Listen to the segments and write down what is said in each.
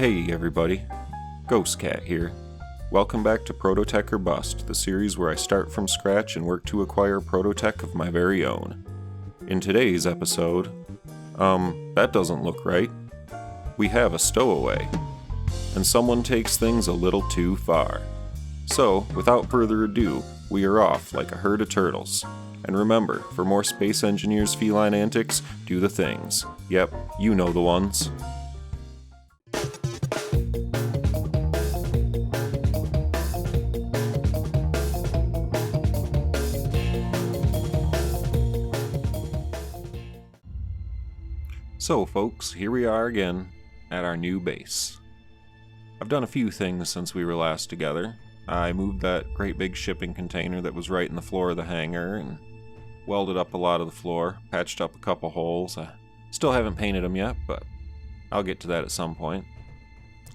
Hey everybody, Ghost Cat here. Welcome back to Prototech or Bust, the series where I start from scratch and work to acquire Prototech of my very own. In today's episode, that doesn't look right. We have a stowaway, and someone takes things a little too far. So, without further ado, we are off like a herd of turtles. And remember, for more Space Engineers feline antics, do the things. Yep, you know the ones. So folks, here we are again, at our new base. I've done a few things since we were last together. I moved that great big shipping container that was right in the floor of the hangar, and welded up a lot of the floor, patched up a couple holes. I still haven't painted them yet, but I'll get to that at some point.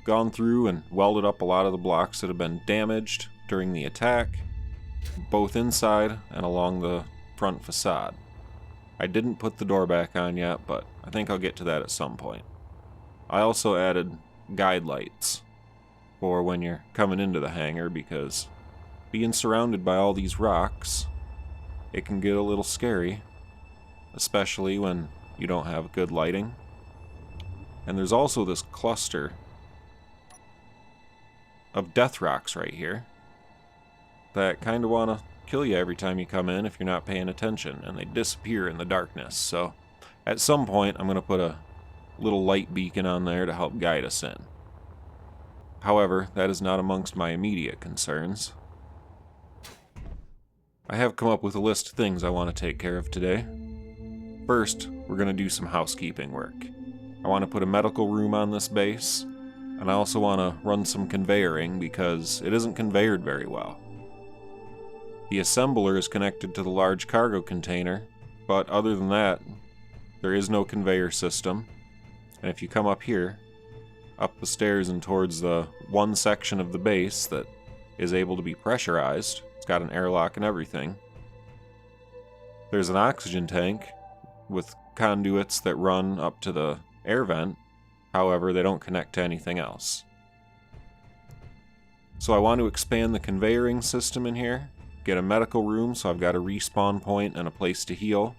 Gone through and welded up a lot of the blocks that have been damaged during the attack, both inside and along the front facade. I didn't put the door back on yet, but I think I'll get to that at some point. I also added guide lights for when you're coming into the hangar, because being surrounded by all these rocks, it can get a little scary, especially when you don't have good lighting. And there's also this cluster of death rocks right here that kind of want to kill you every time you come in if you're not paying attention, and they disappear in the darkness. So at some point I'm going to put a little light beacon on there to help guide us in. However, that is not amongst my immediate concerns. I have come up with a list of things I want to take care of today. First, we're going to do some housekeeping work. I want to put a medical room on this base, and I also want to run some conveyoring because it isn't conveyored very well. The assembler is connected to the large cargo container, but other than that, there is no conveyor system. And if you come up here, up the stairs and towards the one section of the base that is able to be pressurized, it's got an airlock and everything, there's an oxygen tank with conduits that run up to the air vent. However, they don't connect to anything else. So I want to expand the conveyoring system in here, get a medical room so I've got a respawn point and a place to heal,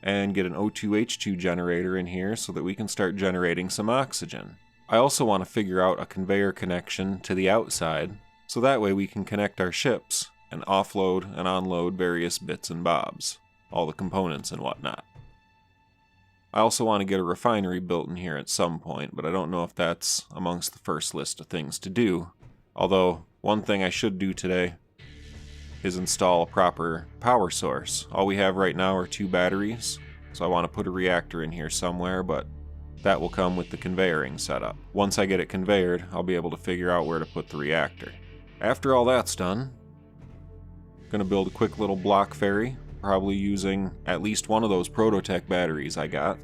and get an O2H2 generator in here so that we can start generating some oxygen. I also want to figure out a conveyor connection to the outside, so that way we can connect our ships and offload and unload various bits and bobs, all the components and whatnot. I also want to get a refinery built in here at some point, but I don't know if that's amongst the first list of things to do. Although, one thing I should do today is install a proper power source. All we have right now are 2 batteries, so I want to put a reactor in here somewhere, but that will come with the conveyoring setup. Once I get it conveyored, I'll be able to figure out where to put the reactor. After all that's done, I'm going to build a quick little block ferry, probably using at least one of those Prototech batteries I got.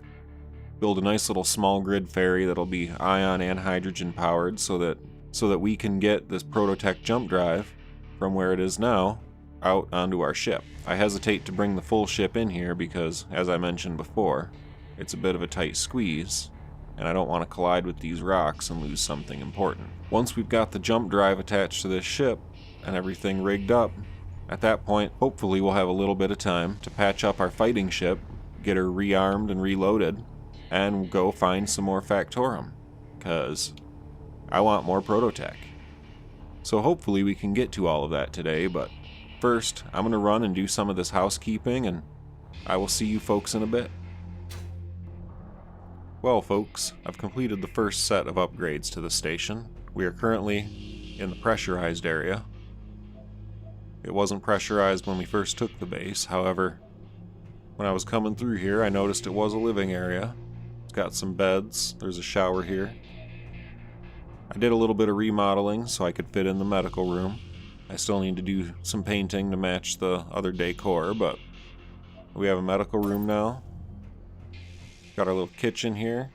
Build a nice little small grid ferry that'll be ion and hydrogen powered so that we can get this Prototech jump drive from where it is now out onto our ship. I hesitate to bring the full ship in here because, as I mentioned before, it's a bit of a tight squeeze, and I don't want to collide with these rocks and lose something important. Once we've got the jump drive attached to this ship and everything rigged up, at that point, hopefully we'll have a little bit of time to patch up our fighting ship, get her rearmed and reloaded, and go find some more Factorum, because I want more Prototech. So hopefully we can get to all of that today, but first, I'm going to run and do some of this housekeeping, and I will see you folks in a bit. Well folks, I've completed the first set of upgrades to the station. We are currently in the pressurized area. It wasn't pressurized when we first took the base, however, when I was coming through here I noticed it was a living area. It's got some beds, there's a shower here. I did a little bit of remodeling so I could fit in the medical room. I still need to do some painting to match the other decor, but we have a medical room now. Got our little kitchen here.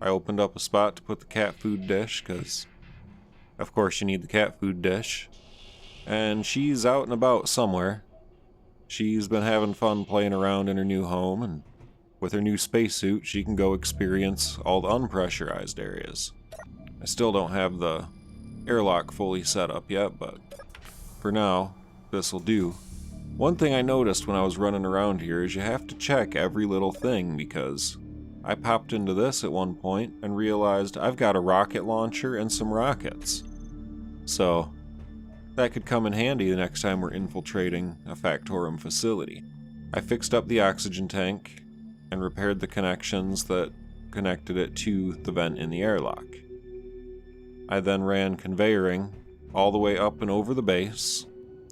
I opened up a spot to put the cat food dish, because of course you need the cat food dish. And she's out and about somewhere. She's been having fun playing around in her new home, and with her new spacesuit she can go experience all the unpressurized areas. I still don't have the airlock fully set up yet, but for now, this'll do. One thing I noticed when I was running around here is you have to check every little thing, because I popped into this at one point and realized I've got a rocket launcher and some rockets. So that could come in handy the next time we're infiltrating a Factorum facility. I fixed up the oxygen tank and repaired the connections that connected it to the vent in the airlock. I then ran conveyoring all the way up and over the base,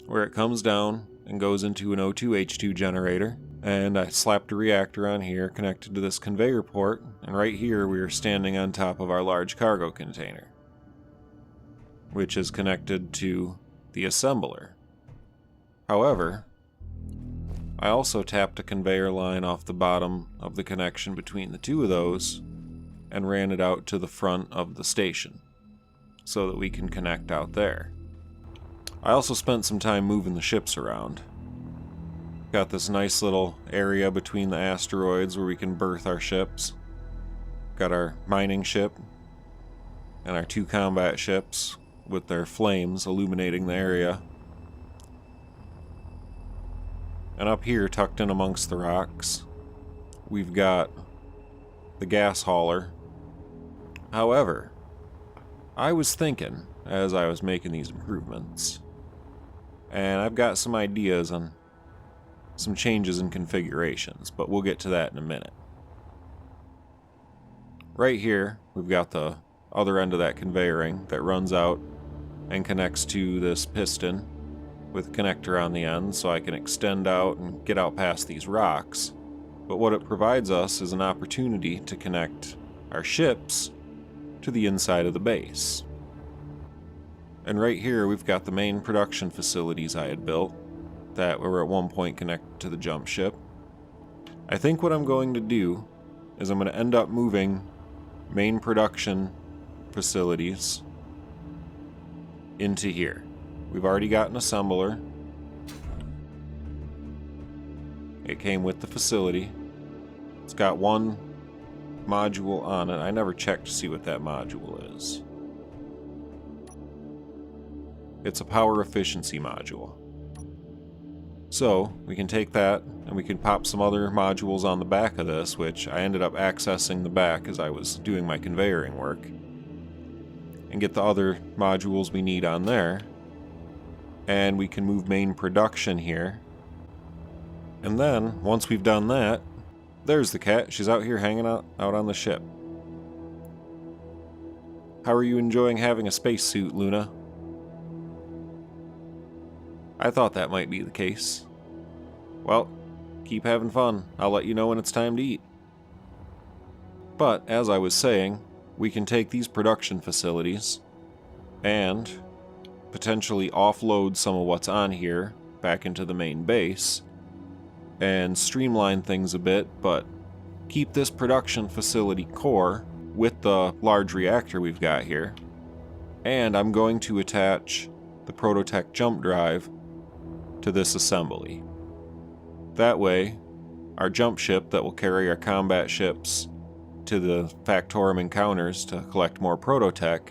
where it comes down and goes into an O2H2 generator, and I slapped a reactor on here connected to this conveyor port, and right here we are standing on top of our large cargo container, which is connected to the assembler. However, I also tapped a conveyor line off the bottom of the connection between the two of those and ran it out to the front of the station so that we can connect out there. I also spent some time moving the ships around. Got this nice little area between the asteroids where we can berth our ships. Got our mining ship and our 2 combat ships with their flames illuminating the area. And up here, tucked in amongst the rocks, we've got the gas hauler. However, I was thinking, as I was making these improvements, and I've got some ideas on some changes in configurations, but we'll get to that in a minute. Right here, we've got the other end of that conveyoring that runs out and connects to this piston with a connector on the end, so I can extend out and get out past these rocks. But what it provides us is an opportunity to connect our ships to the inside of the base. And right here we've got the main production facilities I had built that were at one point connected to the jump ship. I think what I'm going to do is I'm going to end up moving main production facilities into here. We've already got an assembler. It came with the facility. It's got one module on it. I never checked to see what that module is. It's a power efficiency module. So we can take that and we can pop some other modules on the back of this, which I ended up accessing the back as I was doing my conveyoring work, and get the other modules we need on there. And we can move main production here. And then, once we've done that, there's the cat. She's out here hanging out on the ship. How are you enjoying having a spacesuit, Luna? I thought that might be the case. Well, keep having fun. I'll let you know when it's time to eat. But, as I was saying, we can take these production facilities and potentially offload some of what's on here back into the main base and streamline things a bit, but keep this production facility core with the large reactor we've got here. And I'm going to attach the Prototech jump drive to this assembly. That way, our jump ship that will carry our combat ships to the Factorum encounters to collect more Prototech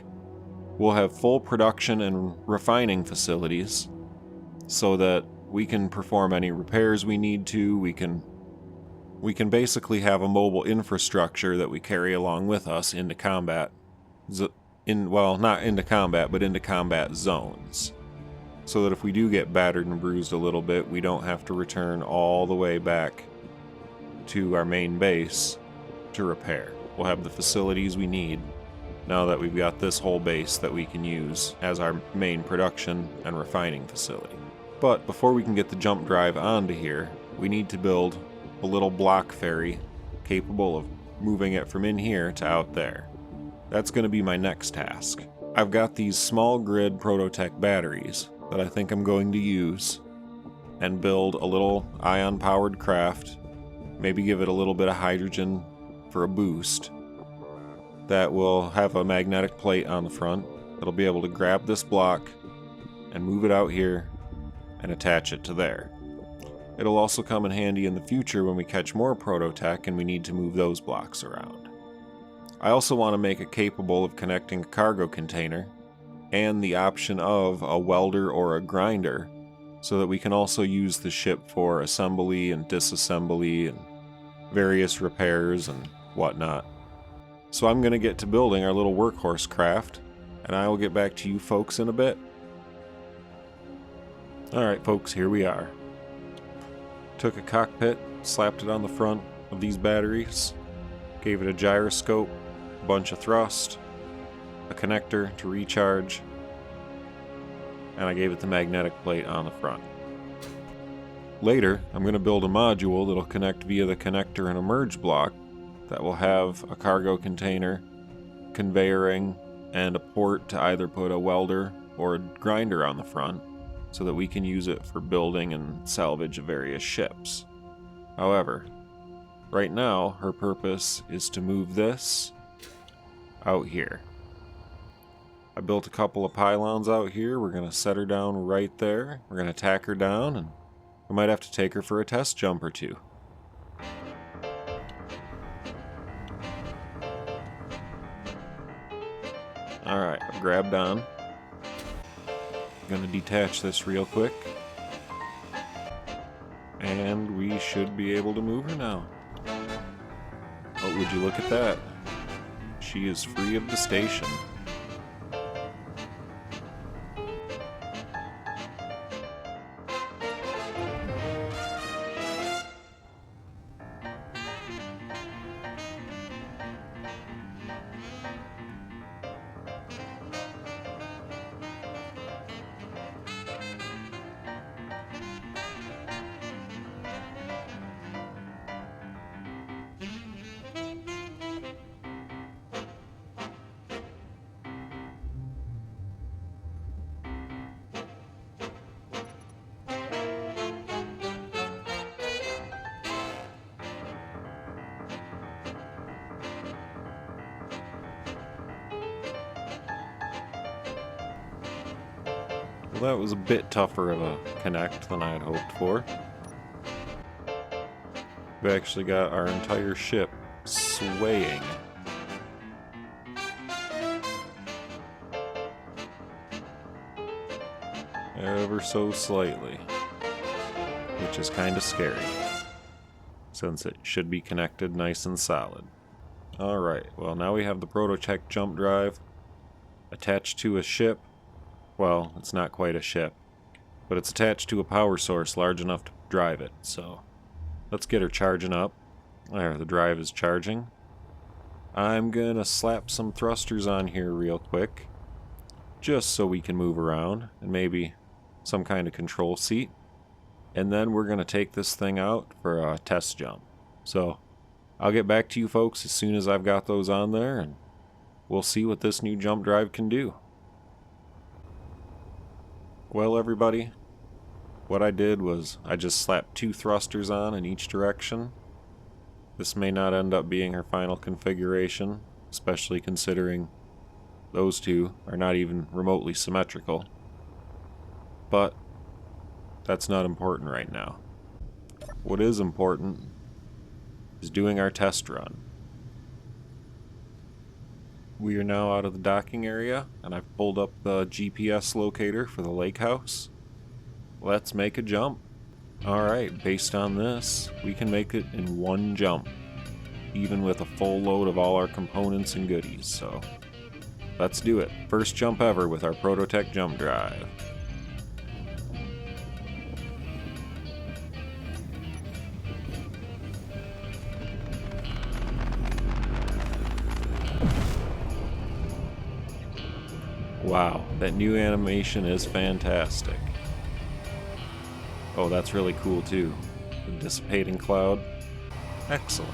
will have full production and refining facilities so that we can perform any repairs we need to. We can basically have a mobile infrastructure that we carry along with us into combat. Well, not into combat, but into combat zones. So that if we do get battered and bruised a little bit, we don't have to return all the way back to our main base to repair. We'll have the facilities we need now that we've got this whole base that we can use as our main production and refining facility. But before we can get the jump drive onto here, we need to build a little block ferry capable of moving it from in here to out there. That's going to be my next task. I've got these small grid Prototech batteries that I think I'm going to use and build a little ion-powered craft, maybe give it a little bit of hydrogen for a boost, that will have a magnetic plate on the front that'll be able to grab this block and move it out here and attach it to there. It'll also come in handy in the future when we catch more Prototech and we need to move those blocks around. I also want to make it capable of connecting a cargo container and the option of a welder or a grinder, so that we can also use the ship for assembly and disassembly and various repairs and whatnot. So I'm going to get to building our little workhorse craft, and I will get back to you folks in a bit. Alright folks, here we are. Took a cockpit, slapped it on the front of these batteries, gave it a gyroscope, a bunch of thrust, a connector to recharge, and I gave it the magnetic plate on the front. Later, I'm going to build a module that'll connect via the connector and a merge block that will have a cargo container, conveyoring, and a port to either put a welder or a grinder on the front, so that we can use it for building and salvage of various ships. However, right now, her purpose is to move this out here. I built a couple of pylons out here. We're going to set her down right there. We're going to tack her down, and we might have to take her for a test jump or two. Alright, I've grabbed on. I'm going to detach this real quick. And we should be able to move her now. Oh, would you look at that? She is free of the station. Well, that was a bit tougher of a connect than I had hoped for. We actually got our entire ship swaying. Ever so slightly. Which is kind of scary, since it should be connected nice and solid. Alright, well now we have the Prototech jump drive attached to a ship. Well, it's not quite a ship, but it's attached to a power source large enough to drive it, so let's get her charging up. There, the drive is charging. I'm gonna slap some thrusters on here real quick, just so we can move around, and maybe some kind of control seat. And then we're gonna take this thing out for a test jump. So, I'll get back to you folks as soon as I've got those on there, and we'll see what this new jump drive can do. Well, everybody, what I did was I just slapped 2 thrusters on in each direction. This may not end up being her final configuration, especially considering those 2 are not even remotely symmetrical. But that's not important right now. What is important is doing our test run. We are now out of the docking area, and I've pulled up the GPS locator for the lake house. Let's make a jump. Alright, based on this, we can make it in 1 jump, even with a full load of all our components and goodies, so let's do it. First jump ever with our Prototech jump drive. Wow, that new animation is fantastic. Oh, that's really cool too. The dissipating cloud. Excellent.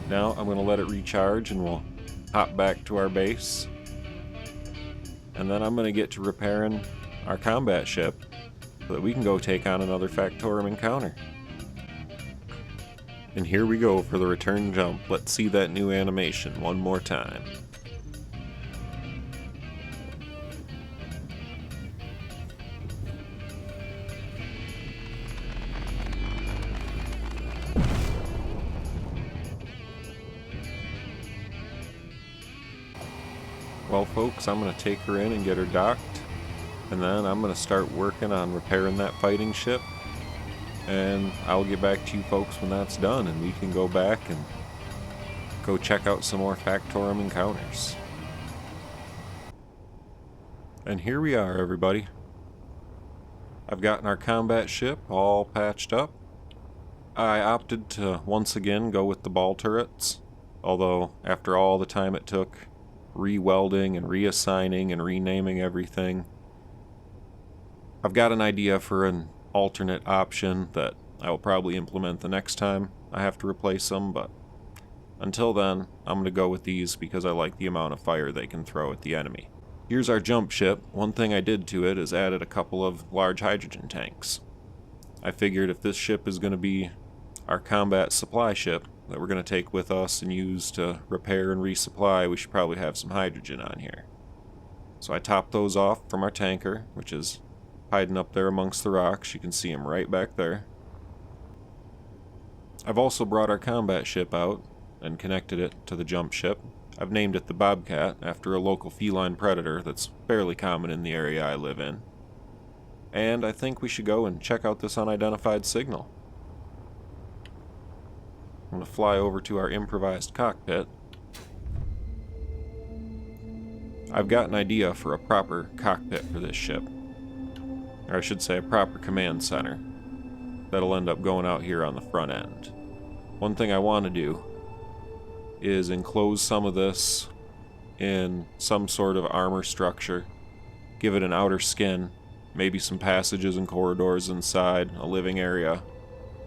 Now I'm going to let it recharge and we'll hop back to our base. And then I'm going to get to repairing our combat ship so that we can go take on another Factorum encounter. And here we go for the return jump. Let's see that new animation one more time. Well, folks, I'm going to take her in and get her docked, and then I'm going to start working on repairing that fighting ship, and I'll get back to you folks when that's done, and we can go back and go check out some more Factorum encounters. And here we are, everybody. I've gotten our combat ship all patched up. I opted to once again go with the ball turrets, although after all the time it took re-welding and reassigning and renaming everything, I've got an idea for an alternate option that I will probably implement the next time I have to replace them, but until then, I'm going to go with these because I like the amount of fire they can throw at the enemy. Here's our jump ship. One thing I did to it is added a couple of large hydrogen tanks. I figured if this ship is going to be our combat supply ship that we're going to take with us and use to repair and resupply, we should probably have some hydrogen on here. So I topped those off from our tanker, which is hiding up there amongst the rocks. You can see him right back there. I've also brought our combat ship out and connected it to the jump ship. I've named it the Bobcat, after a local feline predator that's fairly common in the area I live in. And I think we should go and check out this unidentified signal. I'm going to fly over to our improvised cockpit. I've got an idea for a proper cockpit for this ship. Or I should say a proper command center. That'll end up going out here on the front end. One thing I want to do is enclose some of this in some sort of armor structure, give it an outer skin, maybe some passages and corridors inside, a living area,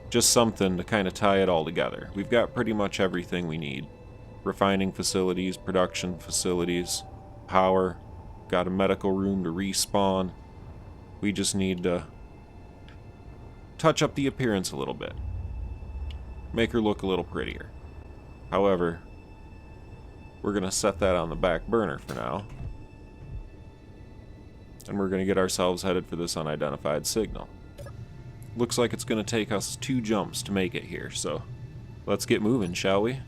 just something to kind of tie it all together. We've got pretty much everything we need. Refining facilities, production facilities, power, got a medical room to respawn. We just need to touch up the appearance a little bit, make her look a little prettier. However, we're going to set that on the back burner for now. And we're going to get ourselves headed for this unidentified signal. Looks like it's going to take us 2 jumps to make it here, so let's get moving, shall we?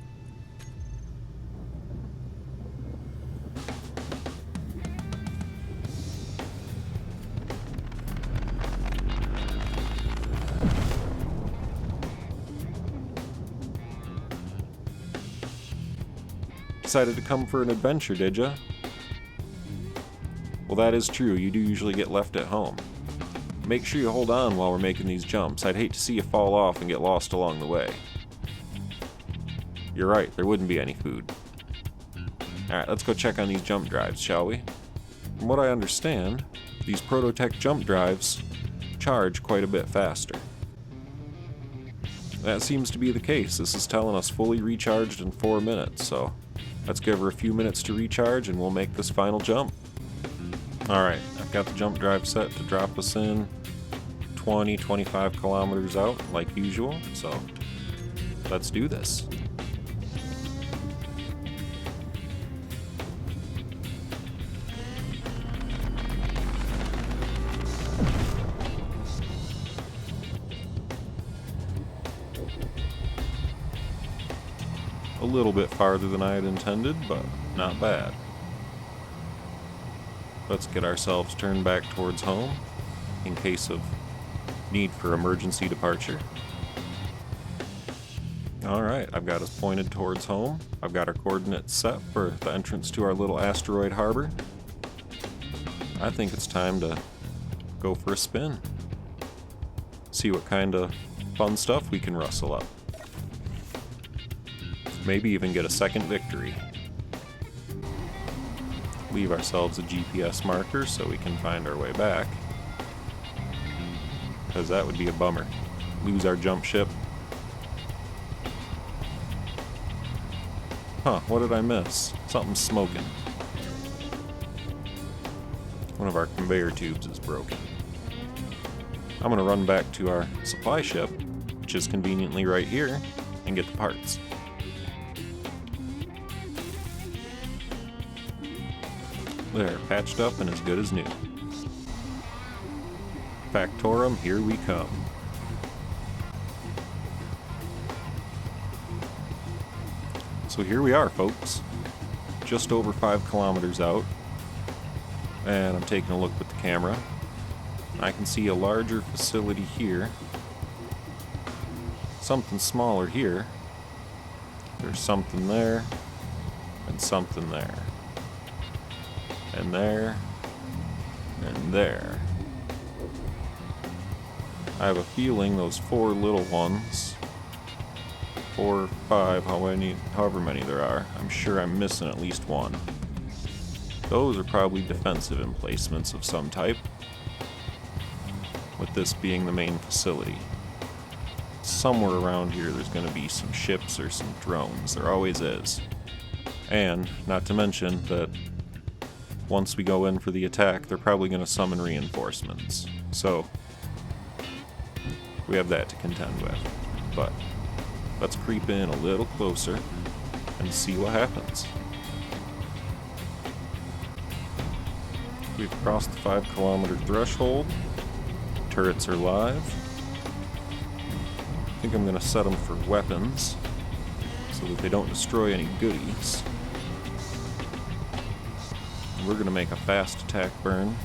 Decided to come for an adventure, did ya? Well, that is true. You do usually get left at home. Make sure you hold on while we're making these jumps. I'd hate to see you fall off and get lost along the way. You're right, there wouldn't be any food. Alright, let's go check on these jump drives, shall we? From what I understand, these Prototech jump drives charge quite a bit faster. That seems to be the case. This is telling us fully recharged in 4 minutes, so let's give her a few minutes to recharge and we'll make this final jump. Alright, I've got the jump drive set to drop us in 20-25 kilometers out like usual, so let's do this. A little bit farther than I had intended, but not bad. Let's get ourselves turned back towards home in case of need for emergency departure. Alright, I've got us pointed towards home. I've got our coordinates set for the entrance to our little asteroid harbor. I think it's time to go for a spin. See what kind of fun stuff we can rustle up. Maybe even get a second victory. Leave ourselves a GPS marker so we can find our way back. Because that would be a bummer. Lose our jump ship. Huh, what did I miss? Something's smoking. One of our conveyor tubes is broken. I'm gonna run back to our supply ship, which is conveniently right here, and get the parts. They're patched up and as good as new. Factorum, here we come. So here we are, folks. just over 5 kilometers out, and I'm taking a look with the camera. I can see a larger facility here, something smaller here, there's something there, and something there, and there, and there. I have a feeling those 4 little ones, 4 or 5, however many there are, I'm sure I'm missing at least one. Those are probably defensive emplacements of some type, with this being the main facility. Somewhere around here there's going to be some ships or some drones, there always is. And, not to mention that once we go in for the attack, they're probably going to summon reinforcements. So, we have that to contend with. But, let's creep in a little closer and see what happens. We've crossed the 5 kilometer threshold. Turrets are live. I think I'm going to set them for weapons so that they don't destroy any goodies. We're going to make a fast attack burn.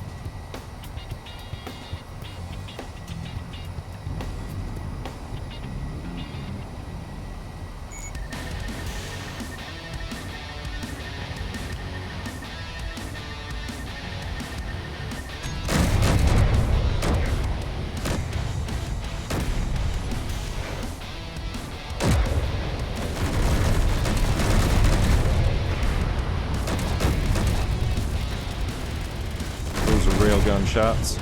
Railgun shots.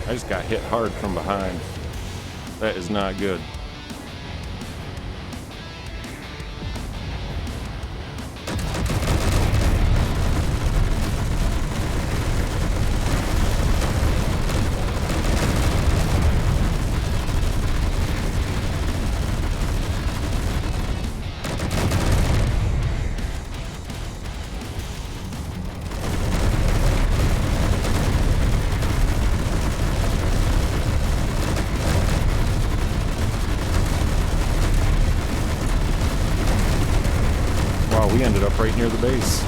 I just got hit hard from behind. That is not good. We ended up right near the base.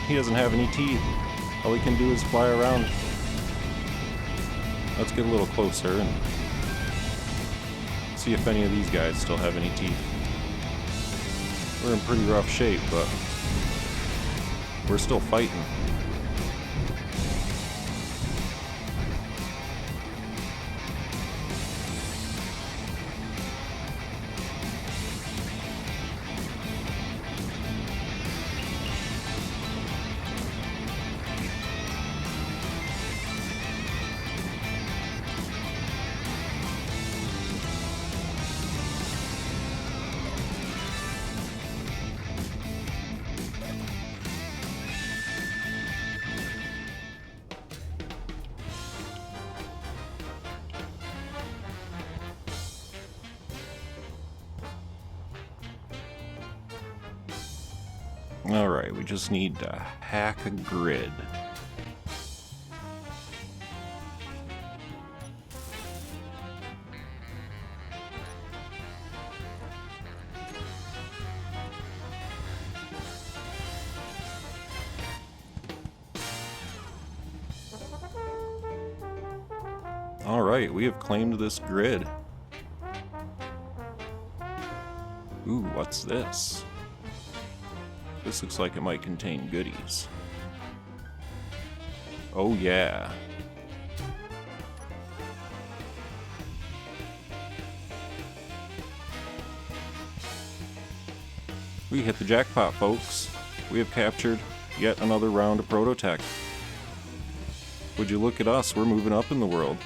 he doesn't have any teeth. All he can do is fly around. Let's get a little closer and see if any of these guys still have any teeth. We're in pretty rough shape, but we're still fighting. Alright, we just need to hack a grid. Alright, we have claimed this grid. Ooh, what's this? This looks like it might contain goodies. Oh yeah. We hit the jackpot, folks. We have captured yet another round of Prototech. Would you look at us, we're moving up in the world.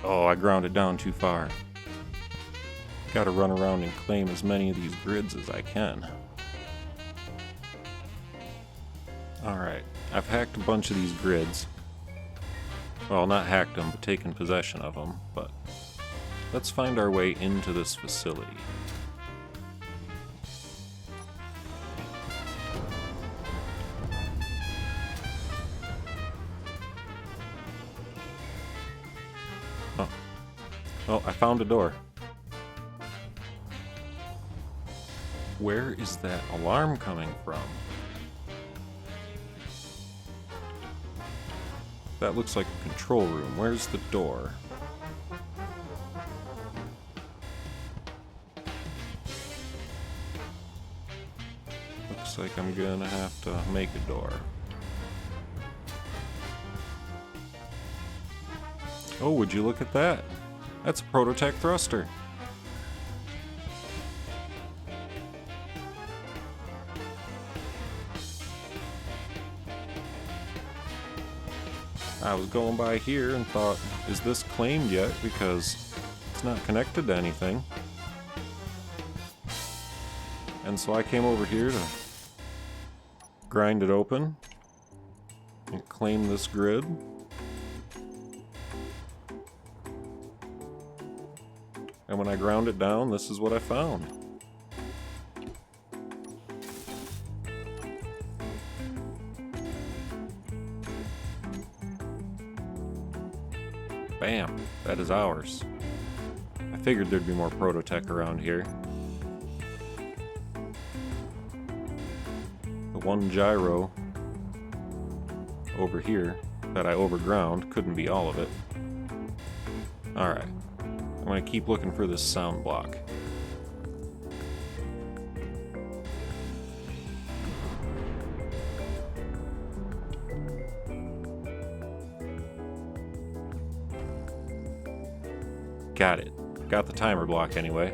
Oh, I grounded down too far. Gotta run around and claim as many of these grids as I can. Alright, I've hacked a bunch of these grids. Well, not hacked them, but taken possession of them, but let's find our way into this facility. Oh, I found a door. Where is that alarm coming from? That looks like a control room. Where's the door? Looks like I'm gonna have to make a door. Oh, would you look at that? That's a Prototech thruster. I was going by here and thought, is this claimed yet? Because it's not connected to anything. And so I came over here to grind it open and claim this grid. And when I ground it down, this is what I found. Bam, that is ours. I figured there'd be more Prototech around here. The one gyro over here that I overground couldn't be all of it. Alright, I'm gonna keep looking for this sound block. Got it. Got the timer block anyway.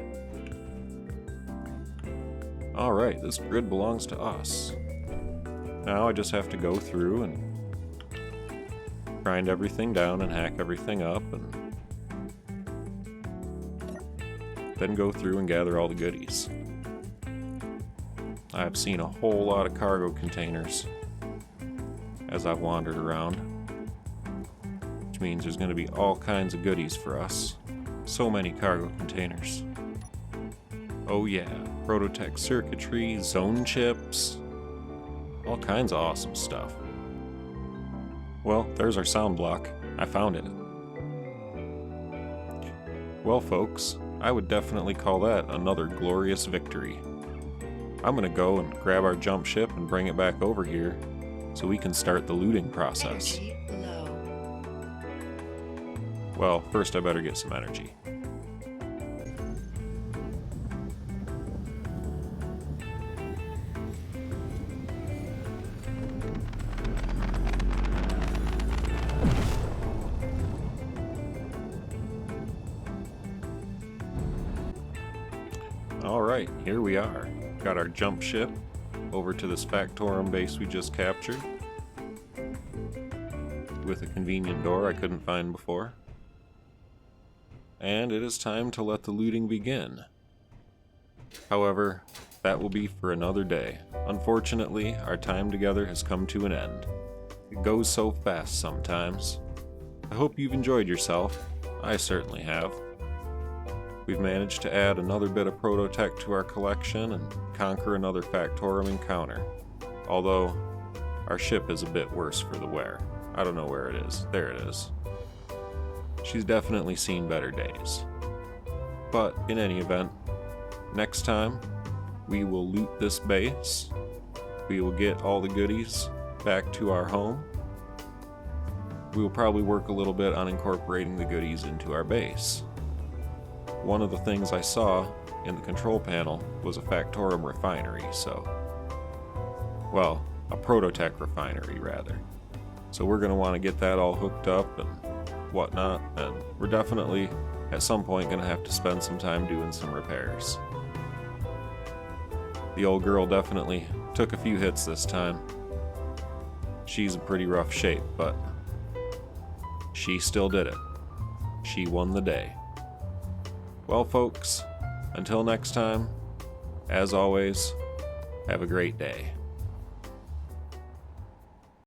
Alright, this grid belongs to us. Now I just have to go through and grind everything down and hack everything up and then go through and gather all the goodies. I've seen a whole lot of cargo containers as I've wandered around, which means there's going to be all kinds of goodies for us. So many cargo containers. Oh yeah, Prototech circuitry, zone chips, all kinds of awesome stuff. Well, there's our sound block. I found it. Well folks, I would definitely call that another glorious victory. I'm gonna go and grab our jump ship and bring it back over here so we can start the looting process. Energy low. Well, first I better get some energy. Alright, here we are. Got our jump ship over to this Factorum base we just captured, with a convenient door I couldn't find before. And it is time to let the looting begin. However, that will be for another day. Unfortunately, our time together has come to an end. It goes so fast sometimes. I hope you've enjoyed yourself. I certainly have. We've managed to add another bit of Prototech to our collection and conquer another Factorum encounter. Although, our ship is a bit worse for the wear. I don't know where it is. There it is. She's definitely seen better days. But in any event, next time we will loot this base. We will get all the goodies back to our home. We will probably work a little bit on incorporating the goodies into our base. One of the things I saw in the control panel was a Factorum refinery, well, a Prototech refinery rather. So we're going to want to get that all hooked up and whatnot, and we're definitely at some point going to have to spend some time doing some repairs. The old girl definitely took a few hits this time. She's in pretty rough shape, but she still did it. She won the day. Well, folks, until next time, as always, have a great day.